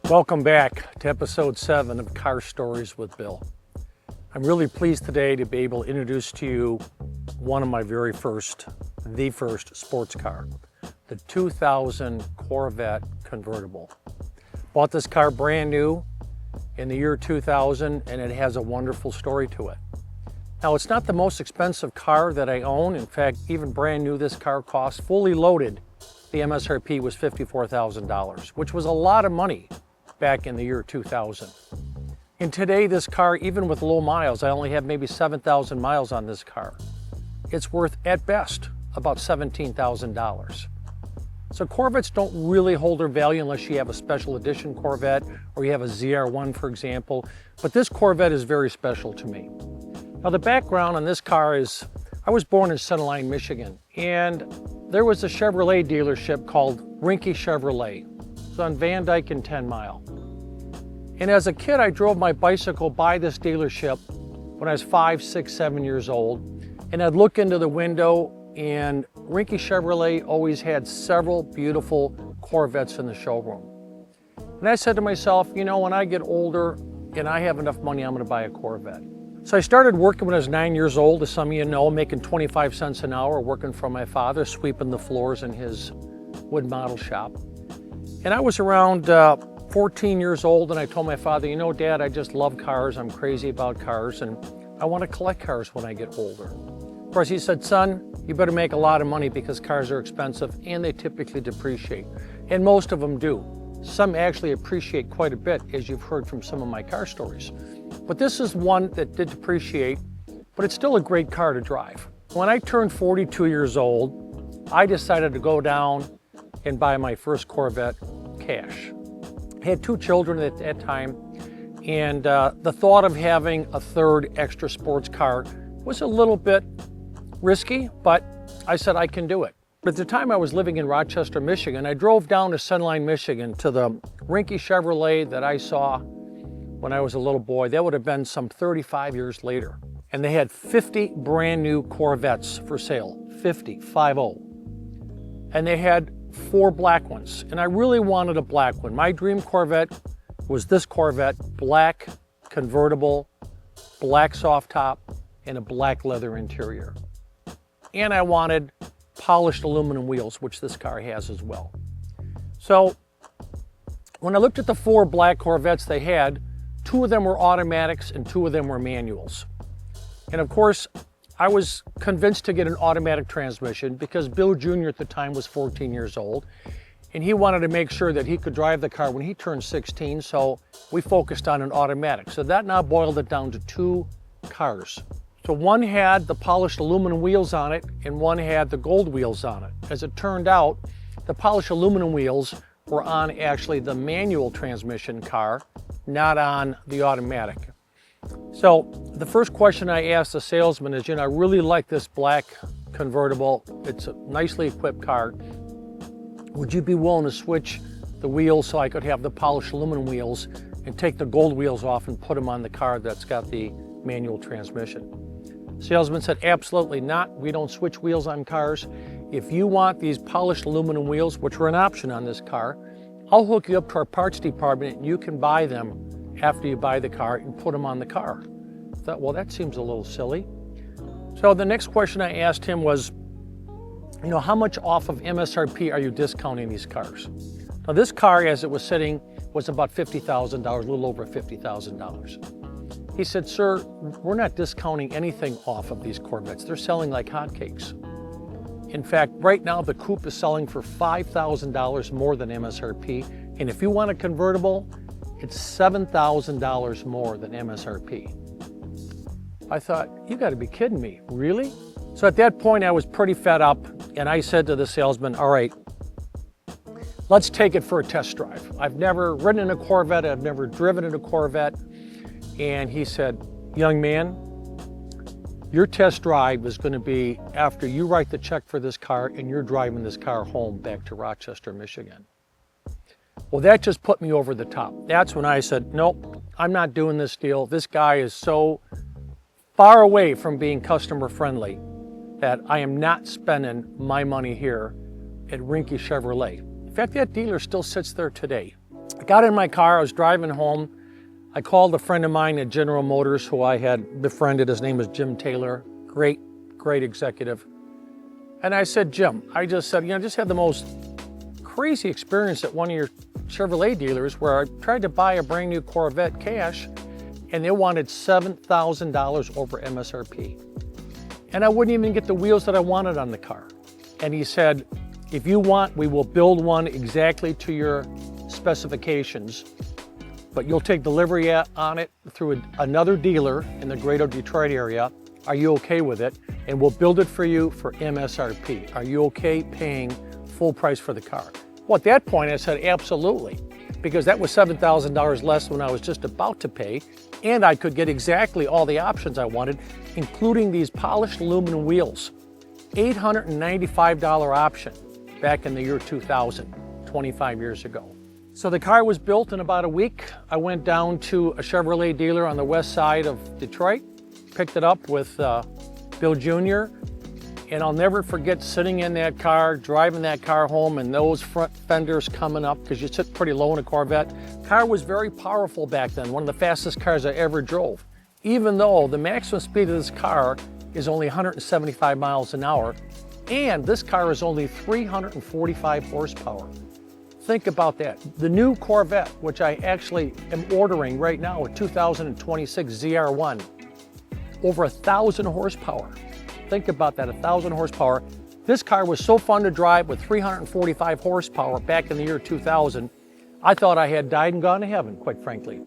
Welcome back to episode 7 of Car Stories with Bill. I'm really pleased today to be able to introduce to you one of my the first sports car, the 2000 Corvette Convertible. Bought this car brand new in the year 2000, and it has a wonderful story to it. Now, it's not the most expensive car that I own. In fact, even brand new, this car cost, fully loaded, the MSRP was $54,000, which was a lot of money back in the year 2000. And today, this car, even with low miles, I only have maybe 7,000 miles on this car. It's worth, at best, about $17,000. So Corvettes don't really hold their value unless you have a special edition Corvette or you have a ZR1, for example. But this Corvette is very special to me. Now, the background on this car is, I was born in Centerline, Michigan, and there was a Chevrolet dealership called Rinky Chevrolet. It's on Van Dyke and 10 Mile. And as a kid, I drove my bicycle by this dealership when I was 5, 6, 7 years old. And I'd look into the window, and Rinky Chevrolet always had several beautiful Corvettes in the showroom. And I said to myself, you know, when I get older and I have enough money, I'm going to buy a Corvette. So I started working when I was 9 years old, as some of you know, making 25 cents an hour, working for my father, sweeping the floors in his wood model shop. And I was around 14 years old, and I told my father, you know, Dad, I just love cars. I'm crazy about cars, and I want to collect cars when I get older. Of course, he said, son, you better make a lot of money because cars are expensive and they typically depreciate. And most of them do. Some actually appreciate quite a bit, as you've heard from some of my car stories. But this is one that did depreciate, but it's still a great car to drive. When I turned 42 years old, I decided to go down and buy my first Corvette cash. I had 2 children at that time, and the thought of having a third extra sports car was a little bit risky, but I said I can do it. But at the time I was living in Rochester, Michigan, I drove down to Centerline, Michigan to the Rinky Chevrolet that I saw when I was a little boy. That would have been some 35 years later. And they had 50 brand new Corvettes for sale, 50. And they had 4 black ones. And I really wanted a black one. My dream Corvette was this Corvette, black convertible, black soft top, and a black leather interior. And I wanted polished aluminum wheels, which this car has as well. So when I looked at the 4 black Corvettes they had, 2 of them were automatics and 2 of them were manuals. And of course, I was convinced to get an automatic transmission because Bill Jr. at the time was 14 years old, and he wanted to make sure that he could drive the car when he turned 16, so we focused on an automatic. So that now boiled it down to 2 cars. So one had the polished aluminum wheels on it and one had the gold wheels on it. As it turned out, the polished aluminum wheels were on actually the manual transmission car, not on the automatic. So the first question I asked the salesman is, you know, I really like this black convertible. It's a nicely equipped car. Would you be willing to switch the wheels so I could have the polished aluminum wheels and take the gold wheels off and put them on the car that's got the manual transmission? Salesman said, absolutely not. We don't switch wheels on cars. If you want these polished aluminum wheels, which were an option on this car, I'll hook you up to our parts department and you can buy them after you buy the car and put them on the car. I thought, well, that seems a little silly. So the next question I asked him was, you know, how much off of MSRP are you discounting these cars? Now this car, as it was sitting, was about $50,000, a little over $50,000. He said, sir, we're not discounting anything off of these Corvettes. They're selling like hotcakes. In fact, right now the coupe is selling for $5,000 more than MSRP. And if you want a convertible, it's $7,000 more than MSRP. I thought, you gotta be kidding me, really? So at that point I was pretty fed up and I said to the salesman, all right, let's take it for a test drive. I've never ridden in a Corvette, I've never driven in a Corvette. And he said, young man, your test drive is going to be after you write the check for this car and you're driving this car home back to Rochester, Michigan. Well, that just put me over the top. That's when I said, nope, I'm not doing this deal. This guy is so far away from being customer friendly that I am not spending my money here at Rinky Chevrolet. In fact, that dealer still sits there today. I got in my car, I was driving home. I called a friend of mine at General Motors who I had befriended. His name was Jim Taylor, great executive. And I said, Jim, I just said, I just had the most crazy experience at one of your Chevrolet dealers where I tried to buy a brand new Corvette cash and they wanted $7,000 over MSRP. And I wouldn't even get the wheels that I wanted on the car. And he said, if you want, we will build one exactly to your specifications, but you'll take delivery on it through another dealer in the greater Detroit area. Are you okay with it? And we'll build it for you for MSRP. Are you okay paying full price for the car? Well, at that point I said absolutely, because that was $7,000 less than I was just about to pay, and I could get exactly all the options I wanted, including these polished aluminum wheels. $895 option back in the year 2000, 25 years ago. So the car was built in about a week. I went down to a Chevrolet dealer on the west side of Detroit, picked it up with Bill Jr., and I'll never forget sitting in that car, driving that car home, and those front fenders coming up, because you sit pretty low in a Corvette. The car was very powerful back then, one of the fastest cars I ever drove, even though the maximum speed of this car is only 175 miles an hour, and this car is only 345 horsepower. Think about that. The new Corvette, which I actually am ordering right now, a 2026 ZR1, over 1,000 horsepower. Think about that, 1,000 horsepower. This car was so fun to drive with 345 horsepower back in the year 2000. I thought I had died and gone to heaven, quite frankly.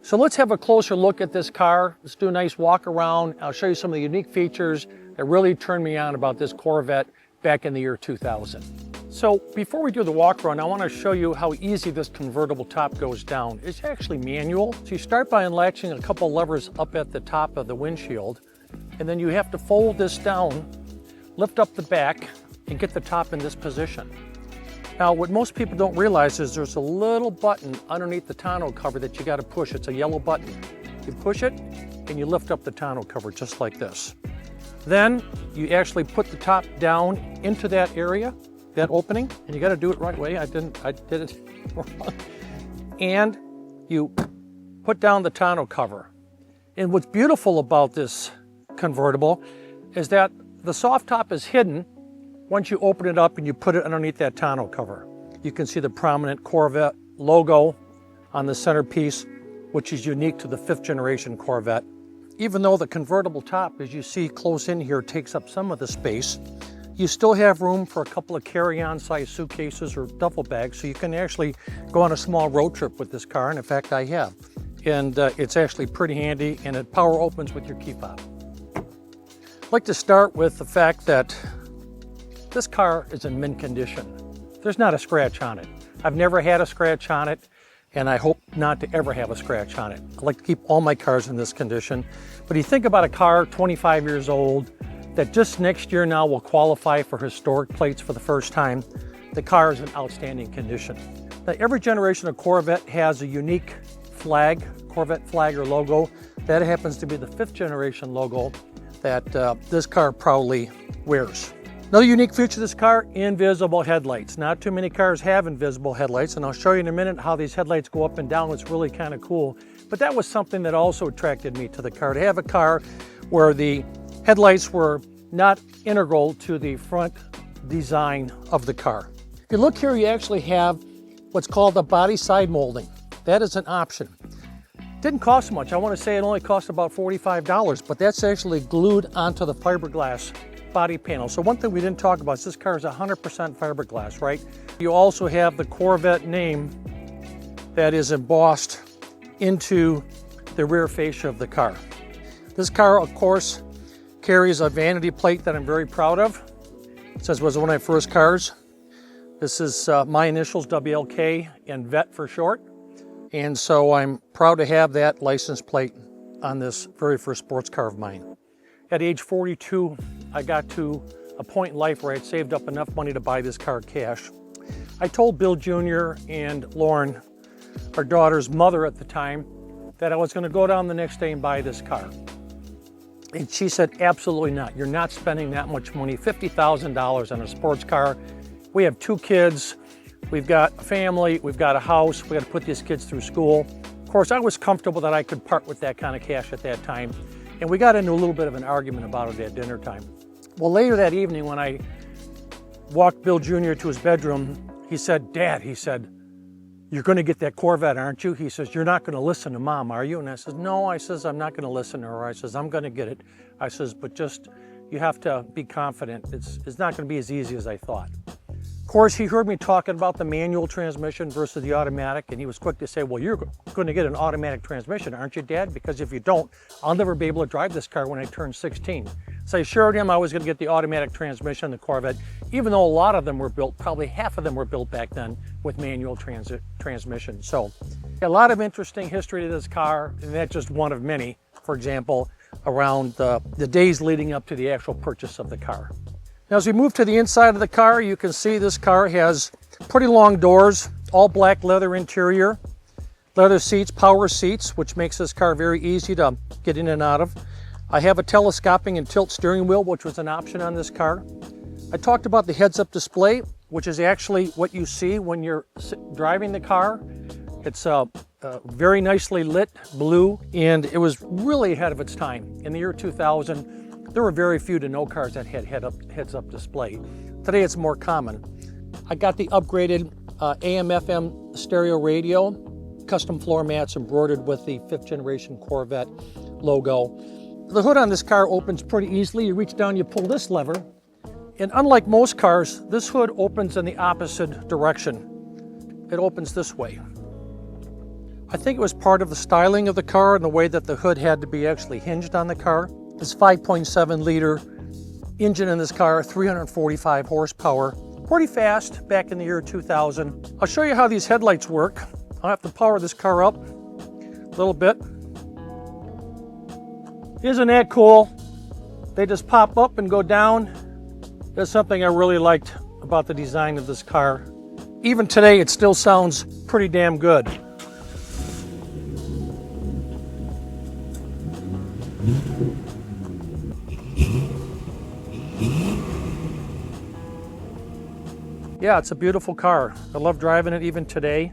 So let's have a closer look at this car. Let's do a nice walk around. I'll show you some of the unique features that really turned me on about this Corvette back in the year 2000. So before we do the walk around, I want to show you how easy this convertible top goes down. It's actually manual. So you start by unlatching a couple levers up at the top of the windshield, and then you have to fold this down, lift up the back, and get the top in this position. Now, what most people don't realize is there's a little button underneath the tonneau cover that you got to push. It's a yellow button. You push it, and you lift up the tonneau cover just like this. Then you actually put the top down into that area, that opening, and you got to do it right way. I did it wrong. And you put down the tonneau cover. And what's beautiful about this convertible is that the soft top is hidden once you open it up and you put it underneath that tonneau cover. You can see the prominent Corvette logo on the centerpiece, which is unique to the 5th generation Corvette. Even though the convertible top, as you see close in here, takes up some of the space, you still have room for a couple of carry-on size suitcases or duffel bags, so you can actually go on a small road trip with this car, and in fact I have. And it's actually pretty handy, and it power opens with your key fob. I'd like to start with the fact that this car is in mint condition. There's not a scratch on it. I've never had a scratch on it, and I hope not to ever have a scratch on it. I like to keep all my cars in this condition. But you think about a car 25 years old that just next year now will qualify for historic plates for the first time. The car is in outstanding condition. Now, every generation of Corvette has a unique flag, Corvette flag or logo. That happens to be the 5th generation logo that this car proudly wears. Another unique feature of this car, invisible headlights. Not too many cars have invisible headlights, and I'll show you in a minute how these headlights go up and down. It's really kind of cool. But that was something that also attracted me to the car, to have a car where the headlights were not integral to the front design of the car. If you look here, you actually have what's called the body side molding. That is an option. Didn't cost much. I want to say it only cost about $45, but that's actually glued onto the fiberglass body panel. So one thing we didn't talk about is this car is 100% fiberglass, right? You also have the Corvette name that is embossed into the rear fascia of the car. This car, of course, carries a vanity plate that I'm very proud of. It says it was one of my first cars. This is my initials, WLK, and Vet for short. And so I'm proud to have that license plate on this very first sports car of mine. At age 42, I got to a point in life where I'd saved up enough money to buy this car cash. I told Bill Jr. and Lauren, our daughter's mother at the time, that I was going to go down the next day and buy this car. And she said, absolutely not. You're not spending that much money, $50,000 on a sports car. We have 2 kids. We've got a family, we've got a house, we got to put these kids through school. Of course, I was comfortable that I could part with that kind of cash at that time. And we got into a little bit of an argument about it at dinner time. Well, later that evening when I walked Bill Jr. to his bedroom, he said, "Dad," he said, "you're going to get that Corvette, aren't you?" He says, "You're not going to listen to Mom, are you?" And I says, "No," I says, "I'm not going to listen to her." I says, "I'm going to get it." I says, "But just, you have to be confident. It's not going to be as easy as I thought." Of course, he heard me talking about the manual transmission versus the automatic, and he was quick to say, "Well, you're going to get an automatic transmission, aren't you, Dad? Because if you don't, I'll never be able to drive this car when I turn 16. So I assured him I was going to get the automatic transmission in the Corvette, even though a lot of them were built, probably half of them were built back then with manual transmission. So a lot of interesting history to this car, and that's just one of many. For example, around the days leading up to the actual purchase of the car. Now, as we move to the inside of the car, you can see this car has pretty long doors, all black leather interior, leather seats, power seats, which makes this car very easy to get in and out of. I have a telescoping and tilt steering wheel, which was an option on this car. I talked about the heads-up display, which is actually what you see when you're driving the car. It's very nicely lit blue, and it was really ahead of its time. In the year 2000, there were very few to no cars that had heads-up display. Today it's more common. I got the upgraded AM/FM stereo radio, custom floor mats embroidered with the 5th generation Corvette logo. The hood on this car opens pretty easily. You reach down, you pull this lever, and unlike most cars, this hood opens in the opposite direction. It opens this way. I think it was part of the styling of the car and the way that the hood had to be actually hinged on the car. This 5.7 liter engine in this car, 345 horsepower, pretty fast back in the year 2000. I'll show you how these headlights work. I'll have to power this car up a little bit. Isn't that cool? They just pop up and go down. That's something I really liked about the design of this car. Even today, it still sounds pretty damn good. Yeah, it's a beautiful car. I love driving it even today,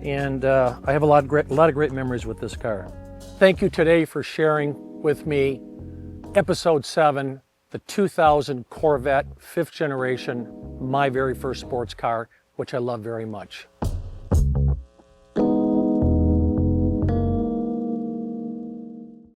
and I have a lot of great memories with this car. Thank you today for sharing with me episode 7, the 2000 Corvette 5th generation, my very first sports car, which I love very much.